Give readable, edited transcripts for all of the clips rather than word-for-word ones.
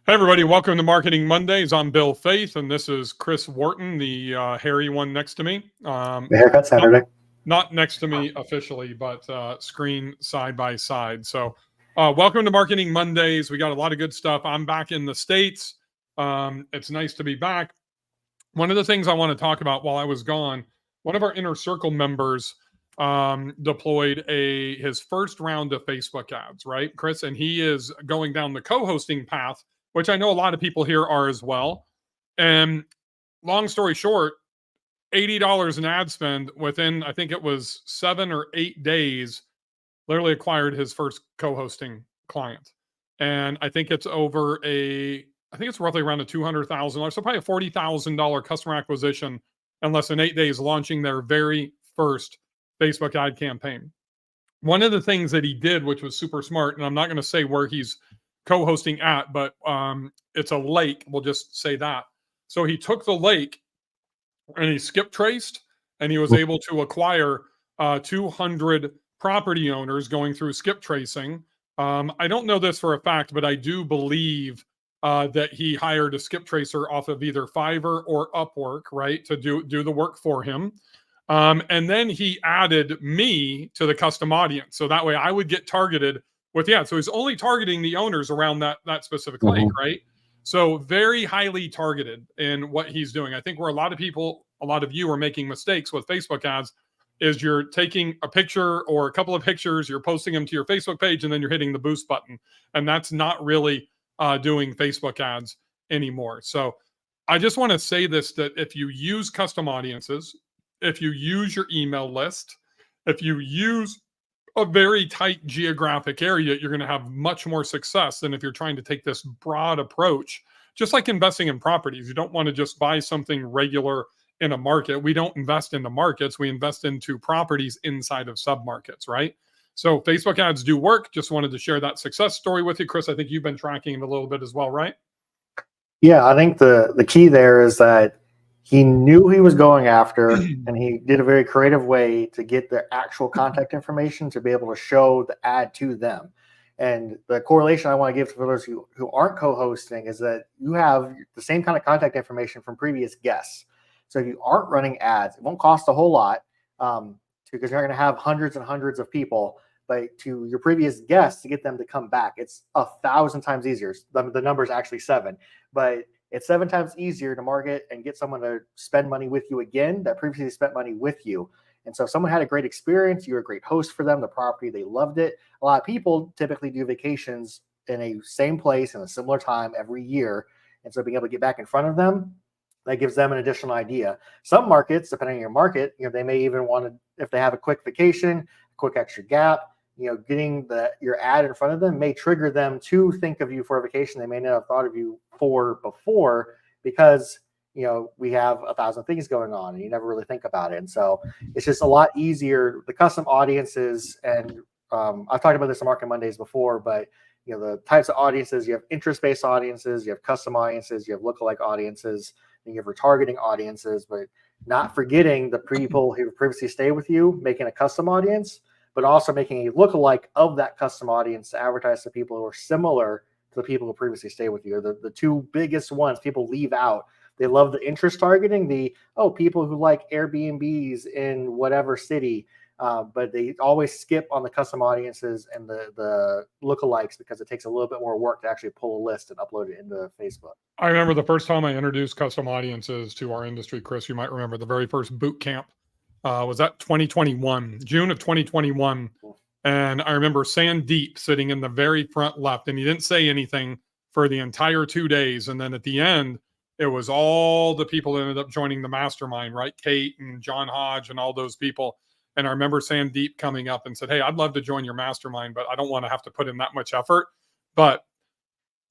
Hey, everybody. Welcome to Marketing Mondays. I'm Bill Faith, and this is Chris Wharton, the hairy one next to me. The haircut Not, Saturday. not next to me officially, but screen side by side. So, welcome to Marketing Mondays. We got a lot of good stuff. I'm back in the States. It's nice to be back. One of the things I want to talk about while I was gone, one of our Inner Circle members deployed his first round of Facebook ads, right, Chris? And he is going down the co-hosting path, which I know a lot of people here are as well. And long story short, $80 in ad spend within, I think it was 7 or 8 days, literally acquired his first co-hosting client. And I think it's I think it's roughly around a $200,000, so probably a $40,000 customer acquisition in less than 8 days, launching their very first Facebook ad campaign. One of the things that he did, which was super smart, and I'm not going to say where he's co-hosting at, but it's a lake. We'll just say that. So he took the lake and he skip traced, and he was able to acquire 200 property owners going through skip tracing. I don't know this for a fact, but I do believe that he hired a skip tracer off of either Fiverr or Upwork, right, to do the work for him. And then he added me to the custom audience, so that way I would get targeted with the ad. So he's only targeting the owners around that specific lake, right? So very highly targeted in what he's doing. I think where a lot of you are making mistakes with Facebook ads is you're taking a picture or a couple of pictures, you're posting them to your Facebook page, and then you're hitting the boost button. And that's not really doing Facebook ads anymore. So I just want to say this, that if you use custom audiences, if you use your email list, if you use a very tight geographic area, you're going to have much more success than if you're trying to take this broad approach. Just like investing in properties, you don't want to just buy something regular in a market. We don't invest into markets, we invest into properties inside of submarkets, right? So Facebook ads do work. Just wanted to share that success story with you, Chris. I think you've been tracking it a little bit as well, right? Yeah, I think the key there is that he knew he was going after, and he did a very creative way to get their actual contact information to be able to show the ad to them. And the correlation I want to give to those who aren't co-hosting is that you have the same kind of contact information from previous guests. So if you aren't running ads, it won't cost a whole lot because you're not going to have hundreds and hundreds of people. But to your previous guests, to get them to come back, it's 1,000 times easier. The number is actually 7, but it's 7 times easier to market and get someone to spend money with you again that previously spent money with you. And so if someone had a great experience, you're a great host for them, the property, they loved it. A lot of people typically do vacations in a same place in a similar time every year. And so being able to get back in front of them, that gives them an additional idea. Some markets, depending on your market, they may even want to, if they have a quick vacation, quick extra gap, getting your ad in front of them may trigger them to think of you for a vacation they may not have thought of you for before, because we have 1,000 things going on and you never really think about it. And so it's just a lot easier. The custom audiences, and I've talked about this on Marketing Mondays before, but the types of audiences, you have interest-based audiences, you have custom audiences, you have lookalike audiences, and you have retargeting audiences, but not forgetting the people who previously stayed with you, making a custom audience, but also making a lookalike of that custom audience to advertise to people who are similar to the people who previously stay with you. The two biggest ones people leave out. They love the interest targeting, people who like Airbnbs in whatever city, but they always skip on the custom audiences and the lookalikes because it takes a little bit more work to actually pull a list and upload it into Facebook. I remember the first time I introduced custom audiences to our industry, Chris. You might remember the very first boot camp. Was that 2021, June of 2021. And I remember Sandeep sitting in the very front left, and he didn't say anything for the entire 2 days. And then at the end, it was all the people that ended up joining the mastermind, right? Kate and John Hodge and all those people. And I remember Sandeep coming up and said, "Hey, I'd love to join your mastermind, but I don't want to have to put in that much effort." But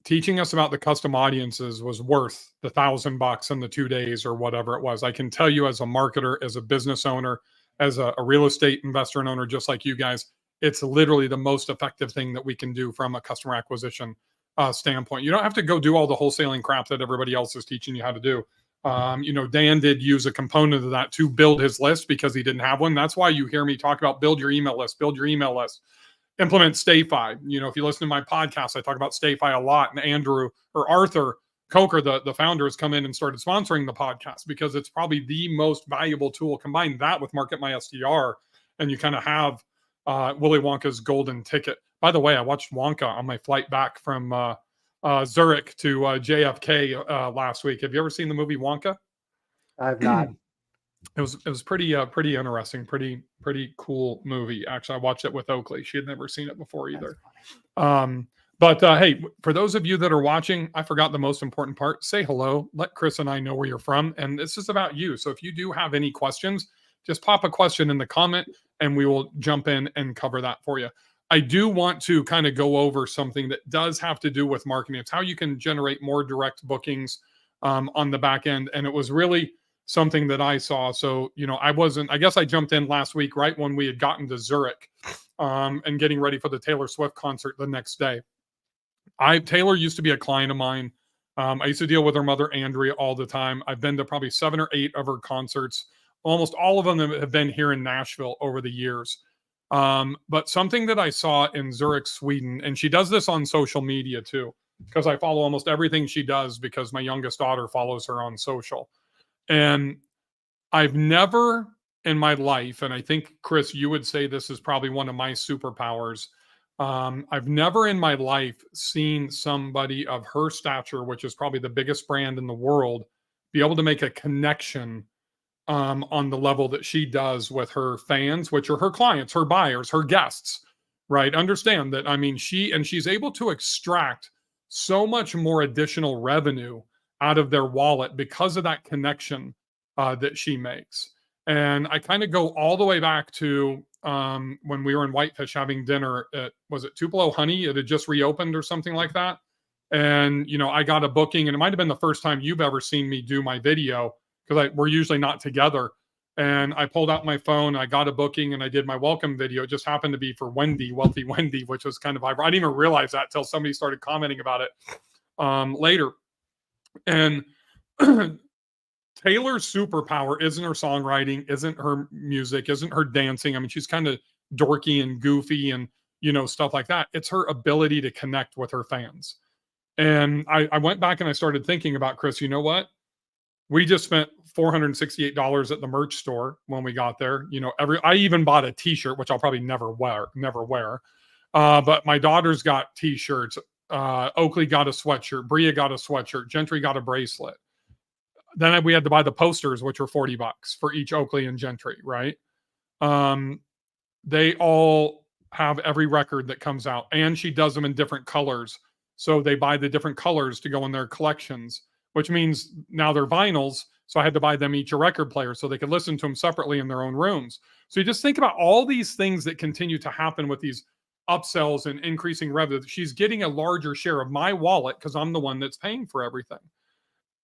teaching us about the custom audiences was worth the $1,000 in the 2 days or whatever it was. I can tell you, as a marketer, as a business owner, as a real estate investor and owner, just like you guys, it's literally the most effective thing that we can do from a customer acquisition standpoint. You don't have to go do all the wholesaling crap that everybody else is teaching you how to do. Dan did use a component of that to build his list because he didn't have one. That's why you hear me talk about build your email list, build your email list. implement StayFi. You know, if you listen to my podcast, I talk about StayFi a lot. And Andrew or Arthur Coker, the founder, has come in and started sponsoring the podcast because it's probably the most valuable tool. Combine that with Market My SDR, and you kind of have Willy Wonka's golden ticket. By the way, I watched Wonka on my flight back from Zurich to JFK last week. Have you ever seen the movie Wonka? I've not. It was pretty interesting, pretty cool movie. Actually, I watched it with Oakley. She had never seen it before either. But hey, for those of you that are watching, I forgot the most important part. Say hello. Let Chris and I know where you're from, and this is about you. So if you do have any questions, just pop a question in the comment, and we will jump in and cover that for you. I do want to kind of go over something that does have to do with marketing. It's how you can generate more direct bookings on the back end, and it was really something that I saw. So, you know, I guess I jumped in last week, right when we had gotten to Zurich and getting ready for the Taylor Swift concert the next day. Taylor used to be a client of mine. I used to deal with her mother, Andrea, all the time. I've been to probably 7 or 8 of her concerts. Almost all of them have been here in Nashville over the years. But something that I saw in Zurich, Sweden, and she does this on social media too, because I follow almost everything she does because my youngest daughter follows her on social. And I've never in my life, and I think, Chris, you would say this is probably one of my superpowers. I've never in my life seen somebody of her stature, which is probably the biggest brand in the world, be able to make a connection on the level that she does with her fans, which are her clients, her buyers, her guests, right? Understand that, I mean, she's able to extract so much more additional revenue out of their wallet because of that connection that she makes. And I kind of go all the way back to when we were in Whitefish having dinner at, was it Tupelo Honey? It had just reopened or something like that. And, you know, I got a booking, and it might've been the first time you've ever seen me do my video because we're usually not together. And I pulled out my phone, I got a booking, and I did my welcome video. It just happened to be for Wendy, Wealthy Wendy, which was kind of, I didn't even realize that till somebody started commenting about it later. And Taylor's superpower isn't her songwriting, isn't her music, isn't her dancing. I mean, she's kind of dorky and goofy and, you know, stuff like that. It's her ability to connect with her fans. And I went back and I started thinking about, Chris, you know what? We just spent $468 at the merch store when we got there. You know, I even bought a t-shirt, which I'll probably never wear. But my daughter's got t-shirts. Oakley got a sweatshirt. Bria got a sweatshirt. Gentry got a bracelet. Then we had to buy the posters, which were $40 for each Oakley and Gentry, right? They all have every record that comes out, and she does them in different colors. So they buy the different colors to go in their collections, which means now they're vinyls. So I had to buy them each a record player so they could listen to them separately in their own rooms. So you just think about all these things that continue to happen with these upsells and increasing revenue. She's getting a larger share of my wallet because I'm the one that's paying for everything.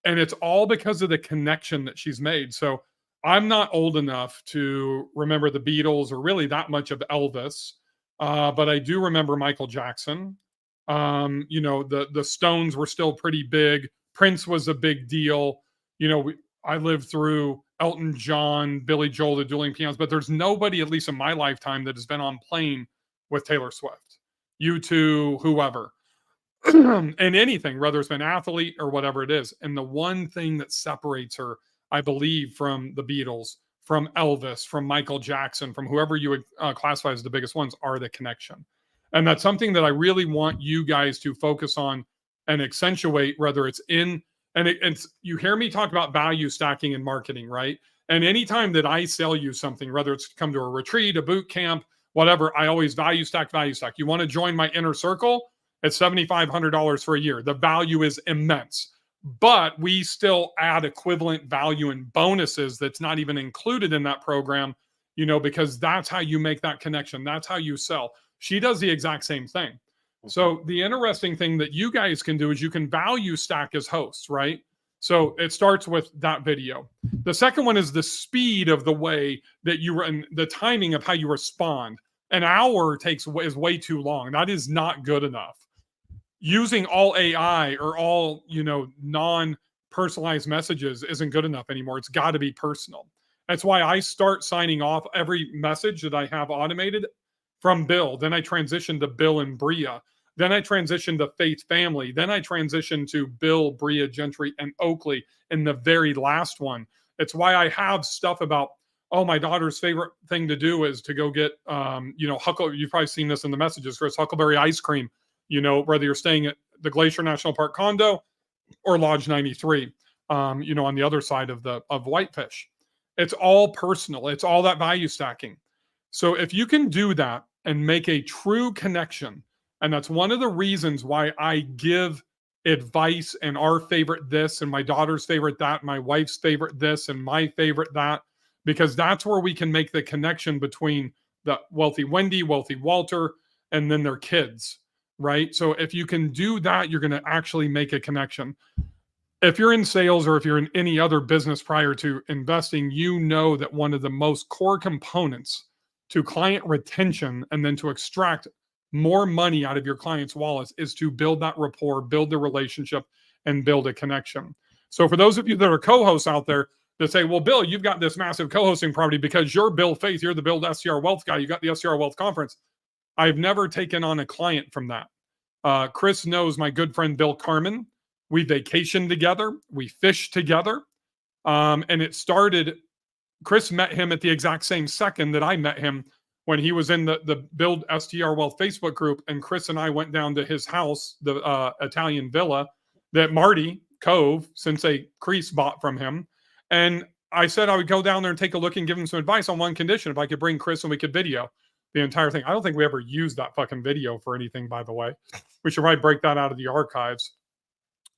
And it's all because of the connection that she's made. So I'm not old enough to remember the Beatles or really that much of Elvis. But I do remember Michael Jackson. You know, the Stones were still pretty big. Prince was a big deal. You know, I lived through Elton John, Billy Joel, the Dueling Pianos, but there's nobody, at least in my lifetime, that has been on plane with Taylor Swift. U2, whoever. And anything, whether it's been athlete or whatever it is. And the one thing that separates her, I believe, from the Beatles, from Elvis, from Michael Jackson, from whoever you would classify as the biggest ones, are the connection. And that's something that I really want you guys to focus on and accentuate, whether it's in, and it's, you hear me talk about value stacking in marketing, right? And anytime that I sell you something, whether it's come to a retreat, a boot camp, whatever, I always value stack. You want to join my inner circle? It's $7,500 for a year. The value is immense, but we still add equivalent value and bonuses that's not even included in that program, you know, because that's how you make that connection. That's how you sell. She does the exact same thing. So the interesting thing that you guys can do is you can value stack as hosts, right? So it starts with that video. The second one is the speed of the way that you run, the timing of how you respond. An hour is way too long. That is not good enough. Using all AI or all, you know, non-personalized messages isn't good enough anymore. It's got to be personal. That's why I start signing off every message that I have automated from Bill. Then I transitioned to Bill and Bria. Then I transitioned to Faith Family. Then I transitioned to Bill, Bria, Gentry, and Oakley in the very last one. It's why I have stuff about, oh, my daughter's favorite thing to do is to go get, you've probably seen this in the messages, Chris, Huckleberry ice cream, whether you're staying at the Glacier National Park condo or Lodge 93, on the other side of Whitefish. It's all personal. It's all that value stacking. So if you can do that and make a true connection, and that's one of the reasons why I give advice and our favorite this and my daughter's favorite that, my wife's favorite this and my favorite that, because that's where we can make the connection between the wealthy Wendy, wealthy Walter, and then their kids, right? So if you can do that, you're going to actually make a connection. If you're in sales or if you're in any other business prior to investing, you know that one of the most core components to client retention and then to extract more money out of your clients' wallets is to build that rapport, build the relationship, and build a connection. So for those of you that are co-hosts out there that say, well, Bill, you've got this massive co-hosting property because you're Bill Faith, you're the Build STR Wealth guy, you got the STR Wealth Conference. I've never taken on a client from that. Chris knows my good friend Bill Carmen. We vacationed together, we fished together, and it started, Chris met him at the exact same second that I met him when he was in the Build STR Wealth Facebook group, and Chris and I went down to his house, the Italian villa that Marty Cove, Sensei Crease, bought from him. And I said I would go down there and take a look and give him some advice on one condition, if I could bring Chris and we could video the entire thing. I don't think we ever used that fucking video for anything, by the way. We should probably break that out of the archives.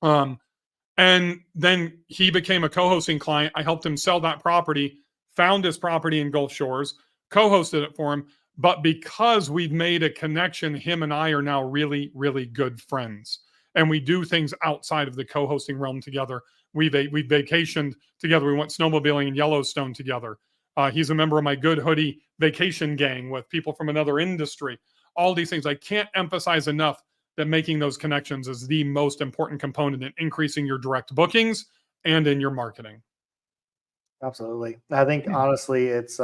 And then he became a co-hosting client. I helped him sell that property, found his property in Gulf Shores, co-hosted it for him. But because we've made a connection, him and I are now really, really good friends. And we do things outside of the co-hosting realm together. We vacationed together. We went snowmobiling in Yellowstone together. He's a member of my Good Hoodie vacation gang with people from another industry. All these things. I can't emphasize enough that making those connections is the most important component in increasing your direct bookings and in your marketing. Absolutely. I think honestly, it's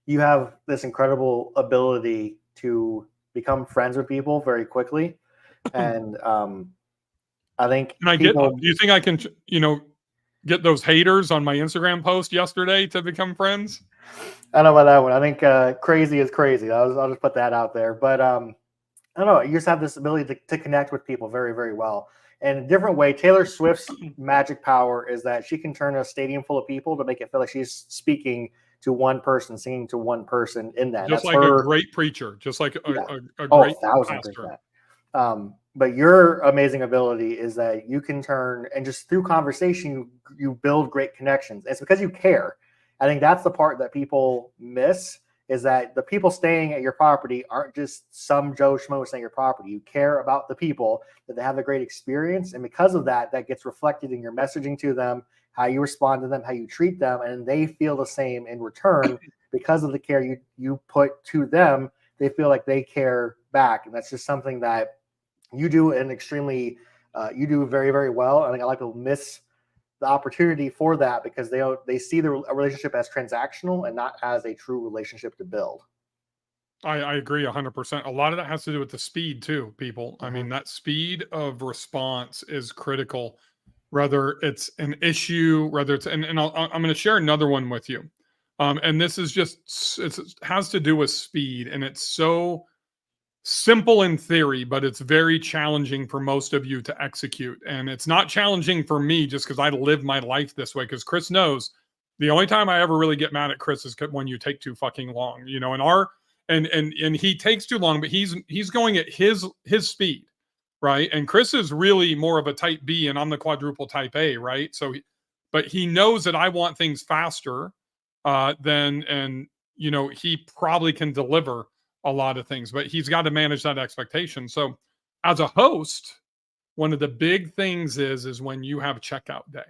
you have this incredible ability to become friends with people very quickly. And I think do you think I can, get those haters on my Instagram post yesterday to become friends? I know about that one. I think crazy is crazy. I'll just put that out there. But I don't know. You just have this ability to connect with people very, very well. And a different way, Taylor Swift's magic power is that she can turn a stadium full of people to make it feel like she's speaking to one person, singing to one person in that. Just like a great preacher, just like a great pastor. But your amazing ability is that you can turn, and just through conversation, you build great connections. It's because you care. I think that's the part that people miss, is that the people staying at your property aren't just some Joe Schmo staying at your property. You care about the people, that they have a great experience. And because of that, that gets reflected in your messaging to them, how you respond to them, how you treat them. And they feel the same in return because of the care you put to them. They feel like they care back. And that's just something that you do you do very, very well. I think a lot of people miss the opportunity for that because they see the relationship as transactional and not as a true relationship to build. I agree 100%. A lot of that has to do with the speed too, people. I mean, that speed of response is critical, whether it's an issue, whether it's, and I'm going to share another one with you. And this is just, it has to do with speed, and it's so simple in theory, but it's very challenging for most of you to execute. And it's not challenging for me just because I live my life this way. Because Chris knows the only time I ever really get mad at Chris is when you take too fucking long, and he takes too long, but he's going at his speed, right? And Chris is really more of a type B, and I'm the quadruple type A, right? So, but he knows that I want things faster he probably can deliver a lot of things, but he's got to manage that expectation. So as a host, one of the big things is when you have checkout day.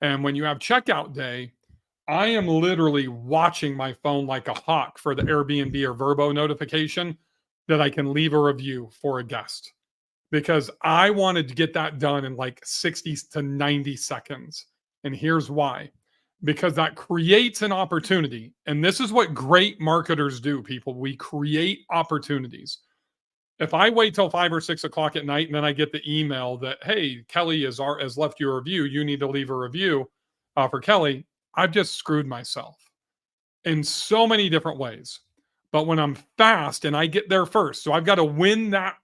And when you have checkout day, I am literally watching my phone like a hawk for the Airbnb or Vrbo notification that I can leave a review for a guest, because I wanted to get that done in like 60 to 90 seconds. And here's why. because that creates an opportunity. And this is what great marketers do, people. We create opportunities. If I wait till 5 or 6 o'clock at night and then I get the email that, hey, Kelly has left you a review, you need to leave a review for Kelly, I've just screwed myself in so many different ways. But when I'm fast and I get there first, so I've got to win that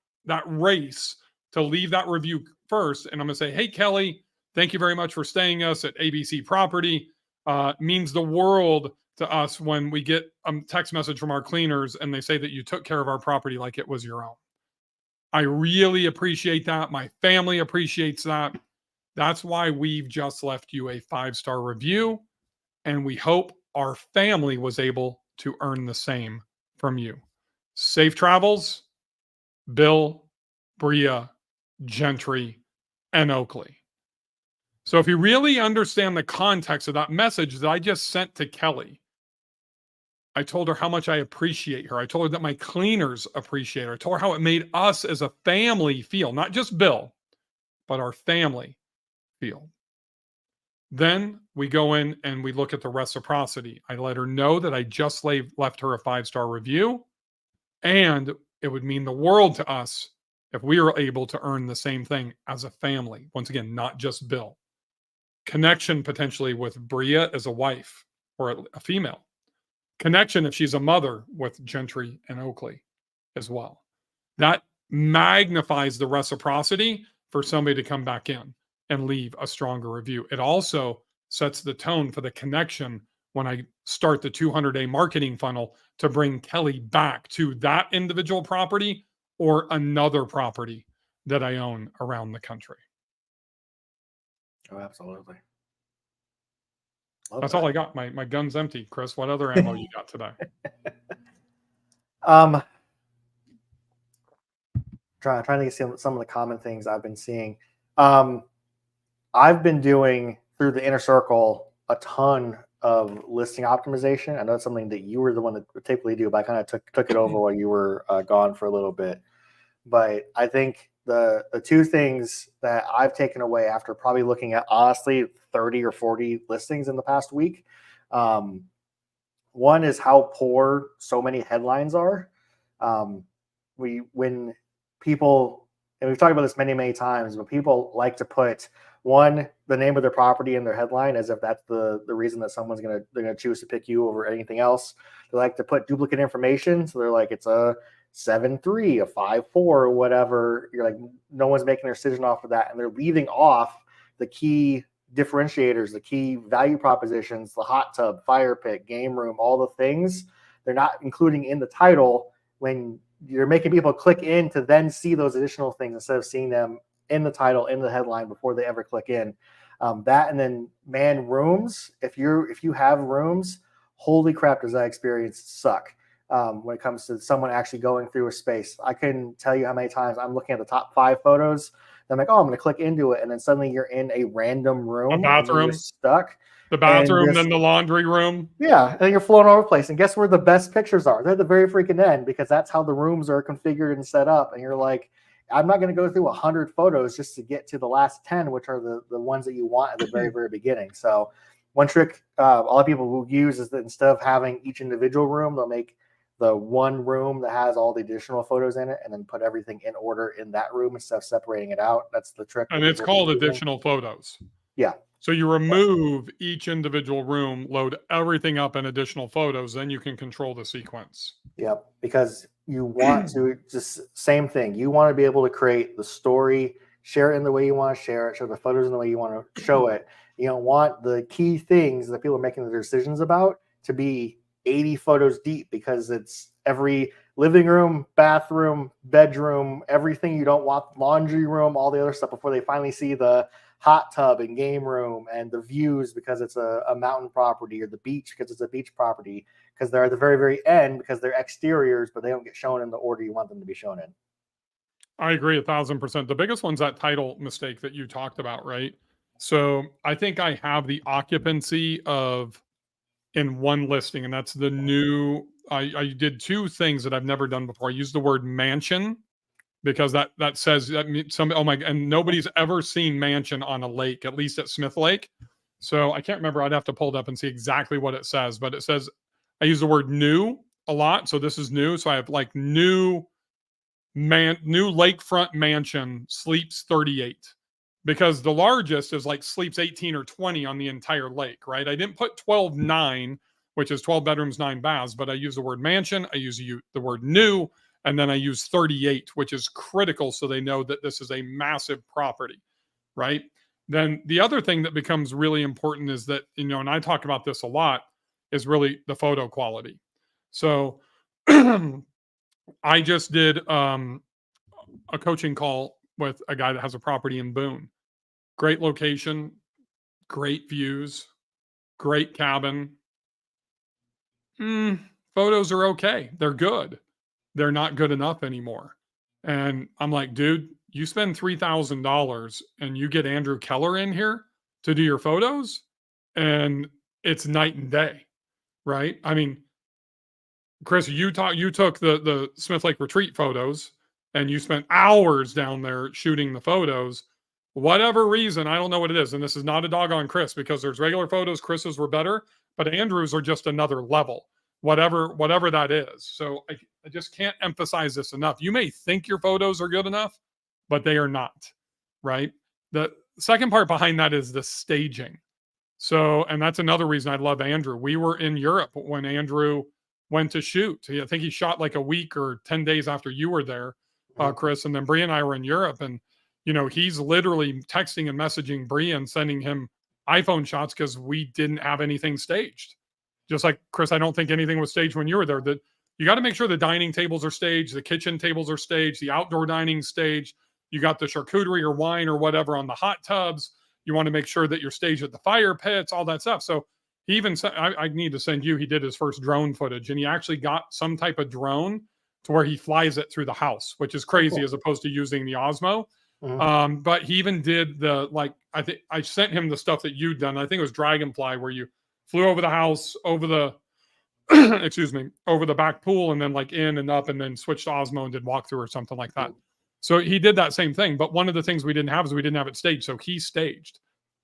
race to leave that review first. And I'm going to say, hey, Kelly, thank you very much for staying us at ABC Property. Means the world to us when we get a text message from our cleaners and they say that you took care of our property like it was your own. I really appreciate that. My family appreciates that. That's why we've just left you a 5-star review, and we hope our family was able to earn the same from you. Safe travels, Bill, Bria, Gentry, and Oakley. So if you really understand the context of that message that I just sent to Kelly, I told her how much I appreciate her. I told her that my cleaners appreciate her. I told her how it made us as a family feel, not just Bill, but our family feel. Then we go in and we look at the reciprocity. I let her know that I just left her a 5-star review, and it would mean the world to us if we were able to earn the same thing as a family. Once again, not just Bill. Connection potentially with Bria as a wife or a female. Connection if she's a mother with Gentry and Oakley as well. That magnifies the reciprocity for somebody to come back in and leave a stronger review. It also sets the tone for the connection when I start the 200-day marketing funnel to bring Kelly back to that individual property or another property that I own around the country. Oh, absolutely. That's all I got. My gun's empty. Chris, what other ammo you got today? Trying to get some of the common things I've been seeing. I've been doing through the Inner Circle a ton of listing optimization. I know it's something that you were the one that would typically do, but I kind of took it over while you were gone for a little bit. But I think the two things that I've taken away after probably looking at honestly 30 or 40 listings in the past week, one is how poor so many headlines are. When people, and we've talked about this many times, but people like to put the name of their property in their headline as if that's the reason that they're gonna choose to pick you over anything else. They like to put duplicate information, so they're like, it's a 7.3, a 5.4, or whatever. You're like, no one's making their decision off of that, and they're leaving off the key differentiators, the key value propositions, the hot tub, fire pit, game room, all the things they're not including in the title when you're making people click in to then see those additional things instead of seeing them in the title, in the headline before they ever click in. That, and then rooms. If you have rooms, holy crap, does that experience suck when it comes to someone actually going through a space. I couldn't tell you how many times I'm looking at the top 5 photos. I'm like, oh, I'm going to click into it, and then suddenly you're in a random room, A bathroom, and you're stuck. The bathroom, then the laundry room. Yeah, and you're floating all over the place. And guess where the best pictures are? They're at the very freaking end, because that's how the rooms are configured and set up. And you're like, I'm not going to go through 100 photos just to get to the last 10, which are the ones that you want at the very, very beginning. So one trick a lot of people will use is that instead of having each individual room, they'll make the one room that has all the additional photos in it and then put everything in order in that room instead of separating it out. That's the trick. And it's called additional photos. Yeah. So you remove each individual room, load everything up in additional photos, then you can control the sequence. Yep, because you want to just same thing. You want to be able to create the story, share it in the way you want to share it, show the photos in the way you want to show it. You don't want the key things that people are making the decisions about to be 80 photos deep, because it's every living room, bathroom, bedroom, everything you don't want, laundry room, all the other stuff before they finally see the hot tub and game room and the views because it's a mountain property, or the beach because it's a beach property, because they're at the very, very end because they're exteriors, but they don't get shown in the order you want them to be shown in. I agree 1,000%. The biggest one's that title mistake that you talked about, right? So I think I have the occupancy of in one listing, and that's the new, I did 2 things that I've never done before. I used the word mansion, because that says that and nobody's ever seen mansion on a lake, at least at Smith Lake. So I can't remember. I'd have to pull it up and see exactly what it says, but it says I use the word new a lot. So this is new. So I have like new lakefront mansion sleeps 38, because the largest is like sleeps 18 or 20 on the entire lake, right? I didn't put 12.9, which is 12 bedrooms, 9 baths, but I use the word mansion, I use the word new, and then I use 38, which is critical so they know that this is a massive property, right? Then the other thing that becomes really important is that, and I talk about this a lot, is really the photo quality. So I just did a coaching call with a guy that has a property in Boone. Great location, great views, great cabin. Photos are okay. They're good. They're not good enough anymore. And I'm like, dude, you spend $3,000 and you get Andrew Keller in here to do your photos, and it's night and day, right? I mean, Chris, you took the Smith Lake retreat photos, and you spent hours down there shooting the photos. Whatever reason, I don't know what it is. And this is not a dog on Chris, because there's regular photos. Chris's were better, but Andrew's are just another level, whatever that is. So I just can't emphasize this enough. You may think your photos are good enough, but they are not, right? The second part behind that is the staging. So, and that's another reason I love Andrew. We were in Europe when Andrew went to shoot. I think he shot like a week or 10 days after you were there, Chris. And then Bria and I were in Europe, and, he's literally texting and messaging Bria and sending him iPhone shots because we didn't have anything staged. Just like, Chris, I don't think anything was staged when you were there. That you got to make sure the dining tables are staged, the kitchen tables are staged, the outdoor dining staged. You got the charcuterie or wine or whatever on the hot tubs. You want to make sure that you're staged at the fire pits, all that stuff. So he even said, I need to send you, he did his first drone footage, and he actually got some type of drone to where he flies it through the house, which is crazy, cool, as opposed to using the Osmo. Mm-hmm. But he even did I think I sent him the stuff that you'd done. I think it was Dragonfly, where you flew over the house, over the, over the back pool, and then like in and up, and then switched to Osmo and did walkthrough or something like that. So he did that same thing. But one of the things we didn't have is we didn't have it staged. So he staged,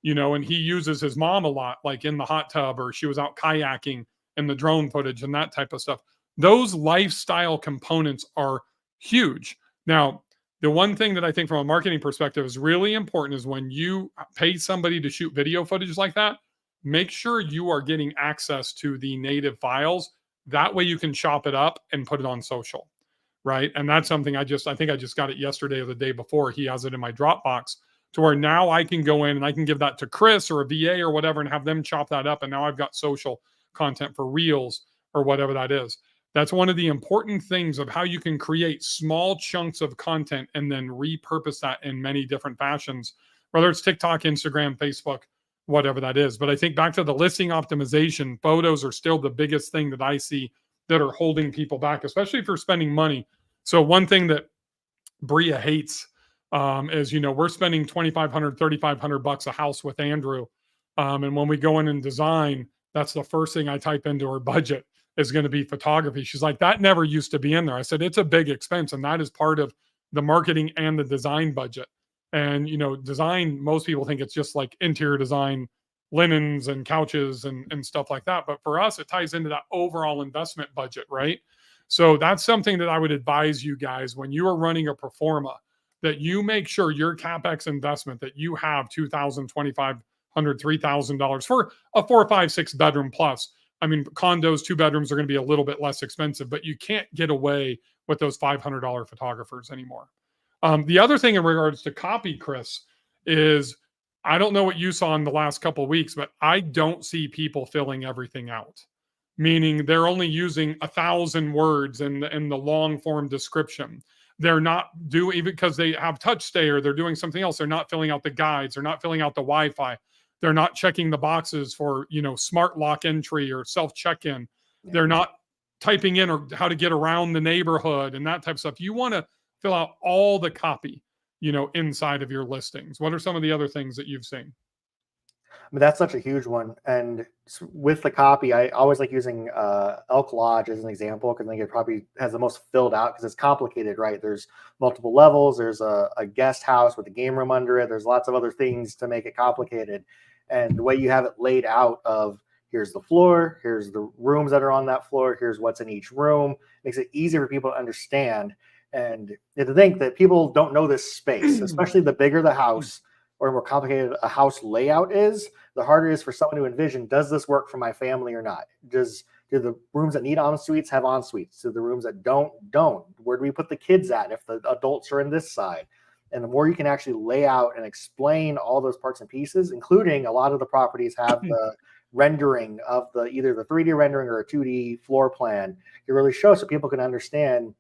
and he uses his mom a lot, like in the hot tub, or she was out kayaking in the drone footage and that type of stuff. Those lifestyle components are huge. Now, the one thing that I think from a marketing perspective is really important is when you pay somebody to shoot video footage like that, make sure you are getting access to the native files. That way you can chop it up and put it on social, right? And that's something I think I just got it yesterday or the day before. He has it in my Dropbox, to where now I can go in and I can give that to Chris or a VA or whatever and have them chop that up. And now I've got social content for Reels or whatever that is. That's one of the important things of how you can create small chunks of content and then repurpose that in many different fashions, whether it's TikTok, Instagram, Facebook, whatever that is. But I think back to the listing optimization, photos are still the biggest thing that I see that are holding people back, especially if you're spending money. So one thing that Bria hates is, we're spending $2,500, $3,500 a house with Andrew. And when we go in and design, that's the first thing I type into her budget is going to be photography. She's like, that never used to be in there. I said, it's a big expense, and that is part of the marketing and the design budget. And, design, most people think it's just like interior design, linens and couches and stuff like that. But for us, it ties into that overall investment budget, right? So that's something that I would advise you guys when you are running a pro forma, that you make sure your CapEx investment that you have $2,000, $2,500, $3,000 for a 4, 5, 6 bedroom plus. I mean, condos, 2 bedrooms are going to be a little bit less expensive, but you can't get away with those $500 photographers anymore. The other thing in regards to copy, Chris, is I don't know what you saw in the last couple of weeks, but I don't see people filling everything out. Meaning they're only using 1,000 words in the long form description. They're not doing, even because they have touch stay or they're doing something else, they're not filling out the guides, they're not filling out the Wi-Fi. They're not checking the boxes for, smart lock entry or self check-in. Yeah. They're not typing in or how to get around the neighborhood and that type of stuff. You want to fill out all the copy, inside of your listings. What are some of the other things that you've seen? I mean, that's such a huge one. And with the copy, I always like using Elk Lodge as an example, because I think it probably has the most filled out because it's complicated, right? There's multiple levels. There's a guest house with a game room under it. There's lots of other things to make it complicated. And the way you have it laid out of here's the floor, here's the rooms that are on that floor, here's what's in each room, makes it easier for people to understand. And to think that people don't know this space, especially the bigger the house or more complicated a house layout is, the harder it is for someone to envision, does this work for my family or not? Do the rooms that need en suites have en suites? Do the rooms that don't? Where do we put the kids at if the adults are in this side? And the more you can actually lay out and explain all those parts and pieces, including a lot of the properties have the rendering of either the 3D rendering or a 2D floor plan, it really shows so people can understand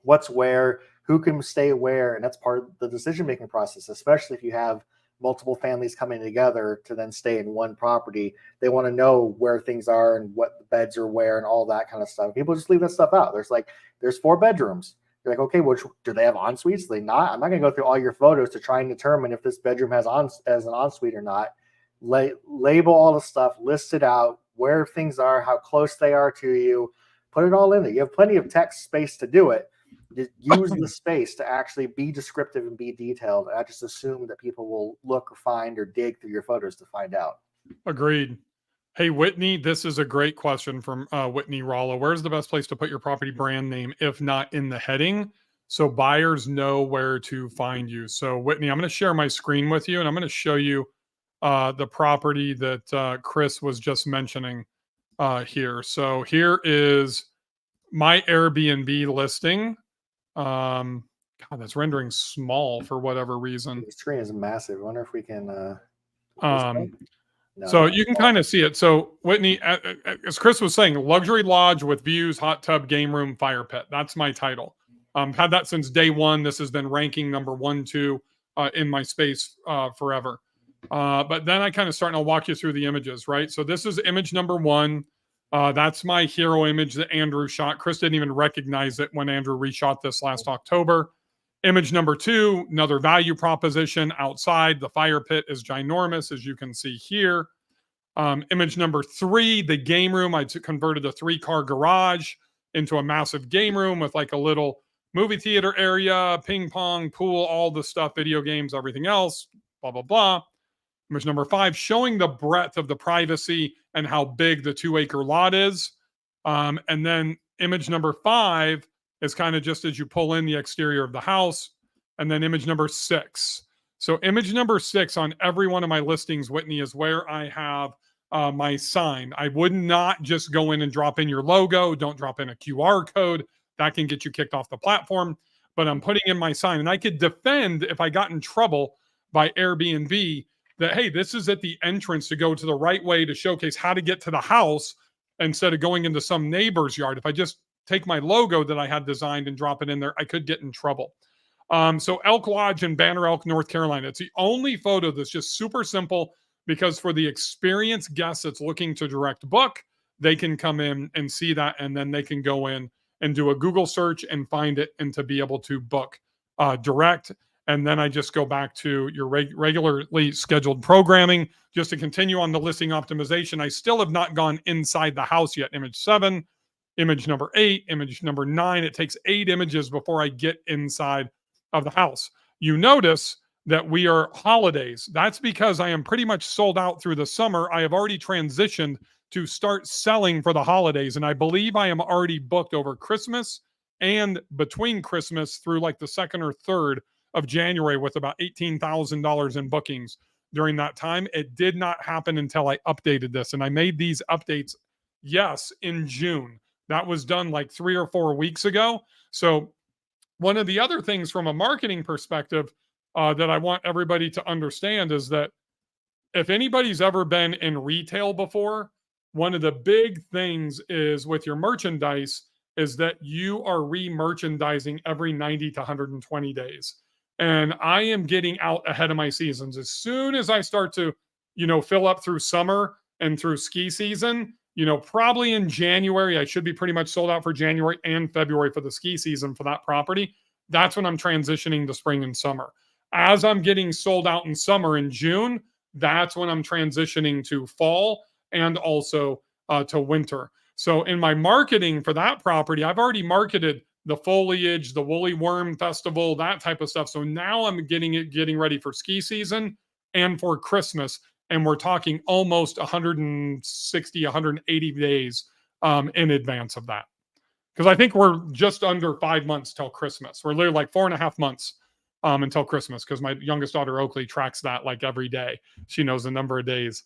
what's where, who can stay where, and that's part of the decision-making process, especially if you have multiple families coming together to then stay in one property. They want to know where things are and what the beds are where and all that kind of stuff. People just leave that stuff out. There's 4 bedrooms. You're like, okay, which do they have en suites? Do they not? I'm not going to go through all your photos to try and determine if this bedroom has an ensuite or not. Label all the stuff, list it out, where things are, how close they are to you. Put it all in there. You have plenty of text space to do it. Just use the space to actually be descriptive and be detailed. I just assume that people will look or find or dig through your photos to find out. Agreed. Hey, Whitney, this is a great question from Whitney Rollo. Where's the best place to put your property brand name, if not in the heading, so buyers know where to find you? So, Whitney, I'm going to share my screen with you, and I'm going to show you the property that Chris was just mentioning here. So here is my Airbnb listing. God, that's rendering small for whatever reason. The screen is massive. I wonder if we can. No, so you can kind of see it. So Whitney, as Chris was saying, luxury lodge with views, hot tub, game room, fire pit. That's my title. Had that since day one. This has been ranking number 1, 2 in my space forever. But then I kind of start and I'll walk you through the images, right? So this is image number 1. That's my hero image that Andrew shot. Chris didn't even recognize it when Andrew reshot this last October. Image number 2, another value proposition outside. The fire pit is ginormous, as you can see here. Image number 3, the game room. I converted a 3-car garage into a massive game room with like a little movie theater area, ping pong, pool, all the stuff, video games, everything else, blah, blah, blah. Image number 5, showing the breadth of the privacy and how big the 2-acre lot is. And then image number 5 is kind of just as you pull in the exterior of the house. And then image number 6. So image number 6 on every one of my listings, Whitney, is where I have my sign. I would not just go in and drop in your logo. Don't drop in a QR code. That can get you kicked off the platform. But I'm putting in my sign. And I could defend if I got in trouble by Airbnb that, hey, this is at the entrance to go to the right way to showcase how to get to the house instead of going into some neighbor's yard. If I just take my logo that I had designed and drop it in there, I could get in trouble. So Elk Lodge in Banner Elk, North Carolina. It's the only photo that's just super simple because for the experienced guest that's looking to direct book, they can come in and see that, and then they can go in and do a Google search and find it and to be able to book direct. And then I just go back to your regularly scheduled programming just to continue on the listing optimization. I still have not gone inside the house yet. Image 7, image number 8, image number 9. It takes 8 images before I get inside of the house. You notice that we are holidays. That's because I am pretty much sold out through the summer. I have already transitioned to start selling for the holidays. And I believe I am already booked over Christmas and between Christmas through like the 2nd or 3rd of January with about $18,000 in bookings during that time. It did not happen until I updated this. And I made these updates, yes, in June. That was done like 3 or 4 weeks ago. So one of the other things from a marketing perspective that I want everybody to understand is that if anybody's ever been in retail before, one of the big things is with your merchandise is that you are re-merchandising every 90 to 120 days. And I am getting out ahead of my seasons. As soon as I start to, fill up through summer and through ski season, probably in January, I should be pretty much sold out for January and February for the ski season for that property. That's when I'm transitioning to spring and summer. As I'm getting sold out in summer in June, that's when I'm transitioning to fall and also to winter. So in my marketing for that property, I've already marketed the foliage, the Woolly Worm Festival, that type of stuff. So now I'm getting ready for ski season and for Christmas. And we're talking almost 160, 180 days in advance of that. Because I think we're just under 5 months till Christmas. We're literally like 4.5 months until Christmas, because my youngest daughter, Oakley, tracks that like every day. She knows the number of days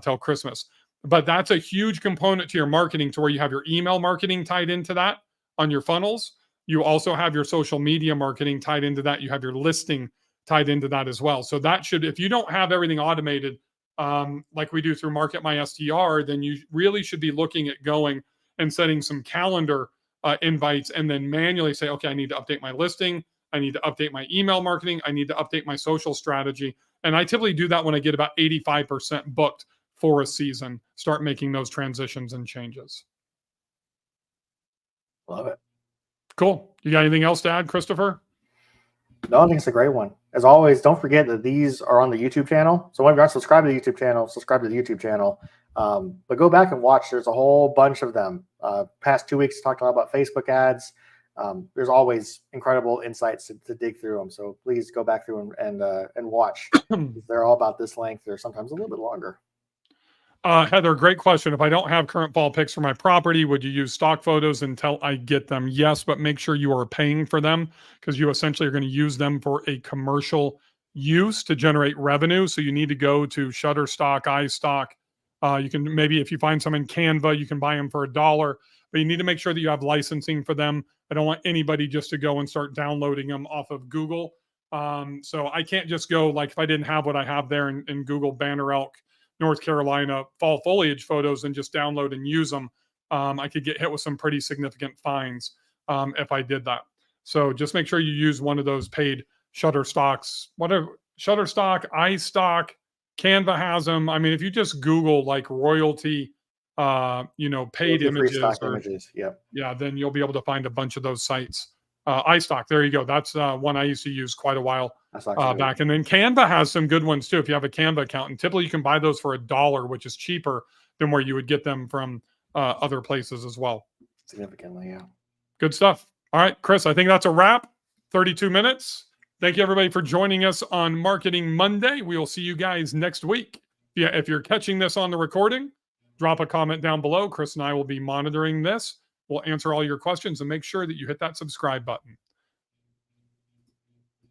till Christmas. But that's a huge component to your marketing, to where you have your email marketing tied into that on your funnels. You also have your social media marketing tied into that. You have your listing tied into that as well. So that should, if you don't have everything automated like we do through Market My STR, then you really should be looking at going and setting some calendar invites, and then manually say, okay, I need to update my listing. I need to update my email marketing. I need to update my social strategy. And I typically do that when I get about 85% booked for a season, start making those transitions and changes. Love it. Cool. You got anything else to add, Christopher? No, I think it's a great one. As always, don't forget that these are on the YouTube channel. So when you're not subscribed to the YouTube channel, subscribe to the YouTube channel. But go back and watch. There's a whole bunch of them. Past 2 weeks, talked a lot about Facebook ads. There's always incredible insights to dig through them. So please go back through and watch. They're all about this length. They're sometimes a little bit longer. Heather, great question. If I don't have current fall pics for my property, would you use stock photos until I get them? Yes, but make sure you are paying for them, because you essentially are going to use them for a commercial use to generate revenue. So you need to go to Shutterstock, iStock. You can maybe, if you find some in Canva, you can buy them for $1, but you need to make sure that you have licensing for them. I don't want anybody just to go and start downloading them off of Google. So I can't just go, like, if I didn't have what I have there in Google, Banner Elk, North Carolina fall foliage photos, and just download and use them. I could get hit with some pretty significant fines if I did that. So just make sure you use one of those paid Shutterstocks, whatever, Shutterstock, iStock, Canva has them. I mean, if you just Google like royalty, paid images, yeah, then you'll be able to find a bunch of those sites. iStock, there you go. That's one I used to use quite a while back. And then Canva has some good ones too, if you have a Canva account. And typically you can buy those for $1, which is cheaper than where you would get them from other places as well. Significantly, yeah. Good stuff. All right, Chris, I think that's a wrap. 32 minutes. Thank you, everybody, for joining us on Marketing Monday. We will see you guys next week. Yeah, if you're catching this on the recording, drop a comment down below. Chris and I will be monitoring this. We'll answer all your questions, and make sure that you hit that subscribe button.